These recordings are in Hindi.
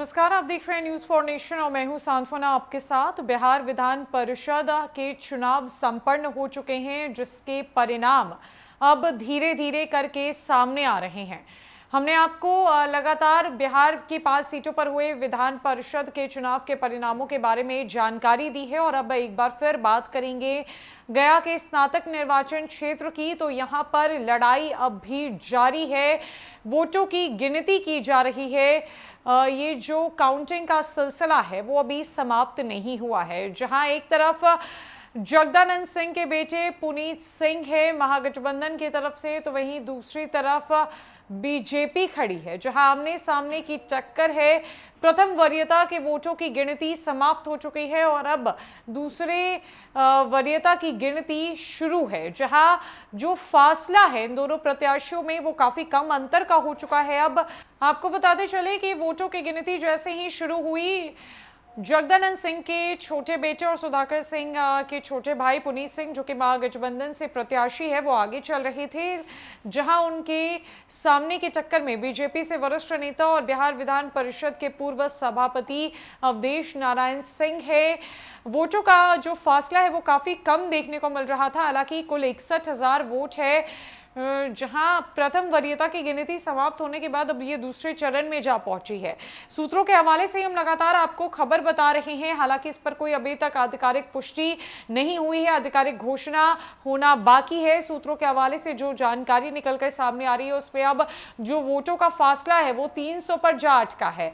नमस्कार, आप देख रहे हैं न्यूज फॉर नेशन और मैं हूं सांत्वना आपके साथ। बिहार विधान परिषद के चुनाव संपन्न हो चुके हैं, जिसके परिणाम अब धीरे धीरे करके सामने आ रहे हैं। हमने आपको लगातार बिहार की 5 सीटों पर हुए विधान परिषद के चुनाव के परिणामों के बारे में जानकारी दी है और अब एक बार फिर बात करेंगे गया के स्नातक निर्वाचन क्षेत्र की। तो यहां पर लड़ाई अब भी जारी है, वोटों की गिनती की जा रही है। ये जो काउंटिंग का सिलसिला है वो अभी समाप्त नहीं हुआ है, जहां एक तरफ जगदानंद सिंह के बेटे पुनीत सिंह है महागठबंधन की तरफ से, तो वहीं दूसरी तरफ बीजेपी खड़ी है, जहां आमने सामने की टक्कर है। प्रथम वरीयता के वोटों की गिनती समाप्त हो चुकी है और अब दूसरे वरीयता की गिनती शुरू है, जहां जो फासला है इन दोनों प्रत्याशियों में वो काफी कम अंतर का हो चुका है। अब आपको बताते चले कि वोटों की गिनती जैसे ही शुरू हुई, जगदानंद सिंह के छोटे बेटे और सुधाकर सिंह के छोटे भाई पुनीत सिंह, जो कि महागठबंधन से प्रत्याशी है, वो आगे चल रहे थे, जहां उनके सामने की टक्कर में बीजेपी से वरिष्ठ नेता और बिहार विधान परिषद के पूर्व सभापति अवधेश नारायण सिंह है। वोटों का जो फासला है वो काफी कम देखने को मिल रहा था, हालांकि कुल 61,000 वोट है, जहां प्रथम वरीयता की गिनती समाप्त होने के बाद अब ये दूसरे चरण में जा पहुंची है। सूत्रों के हवाले से हम लगातार आपको खबर बता रहे हैं, हालांकि इस पर कोई अभी तक आधिकारिक पुष्टि नहीं हुई है, आधिकारिक घोषणा होना बाकी है। सूत्रों के हवाले से जो जानकारी निकलकर सामने आ रही है उस पर अब जो वोटों का फासला है वो 300 पर जा अटका है।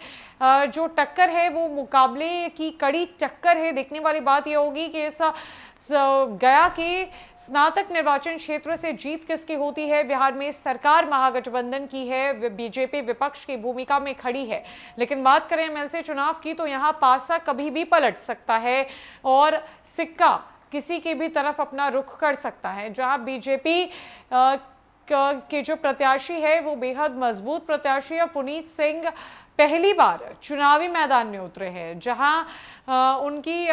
जो टक्कर है वो मुकाबले की कड़ी टक्कर है। देखने वाली बात यह होगी कि इस गया के स्नातक निर्वाचन क्षेत्र से जीत किसकी होती है। बिहार में सरकार महागठबंधन की है, बीजेपी विपक्ष की भूमिका में खड़ी है, लेकिन बात करें एमएलसी चुनाव की तो यहां पासा कभी भी पलट सकता है और सिक्का किसी की भी तरफ अपना रुख कर सकता है। जहां बीजेपी के जो प्रत्याशी है वो बेहद मजबूत प्रत्याशी है। पुनीत सिंह पहली बार चुनावी मैदान में उतरे हैं, जहां उनकी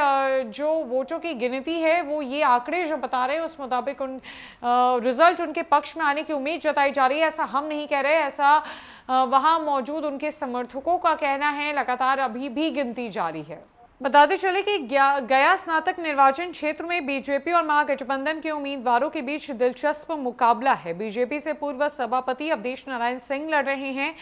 जो वोटों की गिनती है वो ये आंकड़े जो बता रहे हैं उस मुताबिक रिजल्ट उनके पक्ष में आने की उम्मीद जताई जा रही है। ऐसा हम नहीं कह रहे, ऐसा वहां मौजूद उनके समर्थकों का कहना है। लगातार अभी भी गिनती जारी है। बताते चले कि गया स्नातक निर्वाचन क्षेत्र में बीजेपी और महागठबंधन के उम्मीदवारों के बीच दिलचस्प मुकाबला है। बीजेपी से पूर्व सभापति अवधेश नारायण सिंह लड़ रहे हैं,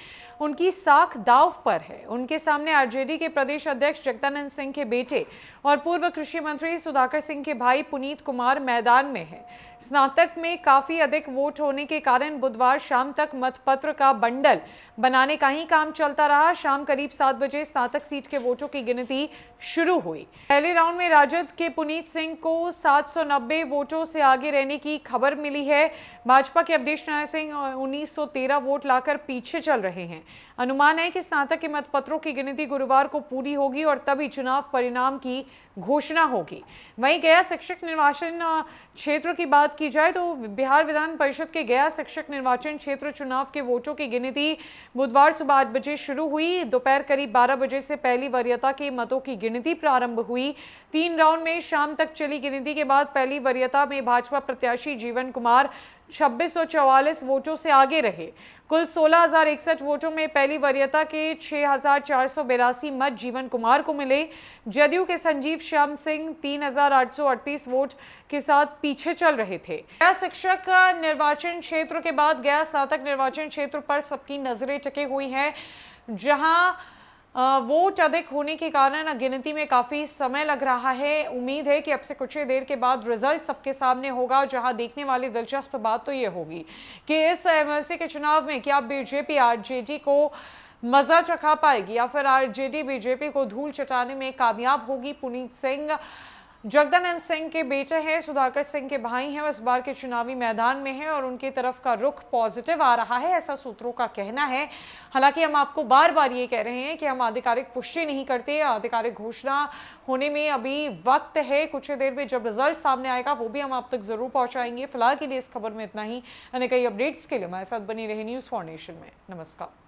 उनकी साख दांव पर है। उनके सामने आरजेडी के प्रदेश अध्यक्ष जगदानंद सिंह के बेटे और पूर्व कृषि मंत्री सुधाकर सिंह के भाई पुनीत कुमार मैदान में है। स्नातक में काफी अधिक वोट होने के कारण बुधवार शाम तक मतपत्र का बंडल बनाने का ही काम चलता रहा। शाम करीब 7 बजे स्नातक सीट के वोटों की गिनती शुरू हुई। पहले राउंड में राजद के पुनीत सिंह को 790 वोटों से आगे रहने की खबर मिली है। भाजपा के अवधेश नारायण सिंह 1913 वोट लाकर पीछे चल रहे हैं। अनुमान है कि स्नातक के मतपत्रों की गिनती गुरुवार को पूरी होगी और तभी चुनाव परिणाम की घोषणा होगी। वहीं गया शिक्षक निर्वाचन क्षेत्र की बात की जाए तो बिहार विधान परिषद के गया शिक्षक निर्वाचन क्षेत्र चुनाव के वोटों की गिनती बुधवार सुबह 8 बजे शुरू हुई। दोपहर करीब 12 बजे से पहली वरीयता के मतों की गिनती प्रारंभ हुई। 3 राउंड में शाम तक चली गिनती के बाद पहली वरीयता में भाजपा प्रत्याशी जीवन कुमार 2644 वोटों से आगे रहे। कुल 16,061 वोटों में पहली वरीयता के 6,482 मत जीवन कुमार को मिले। जदयू के संजीव श्याम सिंह 3,838 वोट के साथ पीछे चल रहे थे। गया शिक्षक निर्वाचन क्षेत्र के बाद गया स्नातक निर्वाचन क्षेत्र पर सबकी नजरें टिकी हुई हैं, जहां वोट अधिक होने के कारण गिनती में काफी समय लग रहा है। उम्मीद है कि अब से कुछ ही देर के बाद रिजल्ट सबके सामने होगा, जहां देखने वाली दिलचस्प बात तो ये होगी कि इस एमएलसी के चुनाव में क्या बीजेपी आरजेडी को मजा चखा पाएगी या फिर आरजेडी बीजेपी को धूल चटाने में कामयाब होगी। पुनीत सिंह जगदानंद सिंह के बेटे हैं, सुधाकर सिंह के भाई हैं, इस बार के चुनावी मैदान में हैं और उनकी तरफ का रुख पॉजिटिव आ रहा है, ऐसा सूत्रों का कहना है। हालांकि हम आपको बार बार ये कह रहे हैं कि हम आधिकारिक पुष्टि नहीं करते, आधिकारिक घोषणा होने में अभी वक्त है। कुछ देर में जब रिजल्ट सामने आएगा वो भी हम आप तक जरूर पहुंचाएंगे। फिलहाल के लिए इस खबर में इतना ही। अन्य कई अपडेट्स के लिए हमारे साथ बनी रहे न्यूज फॉर नेशन में। नमस्कार।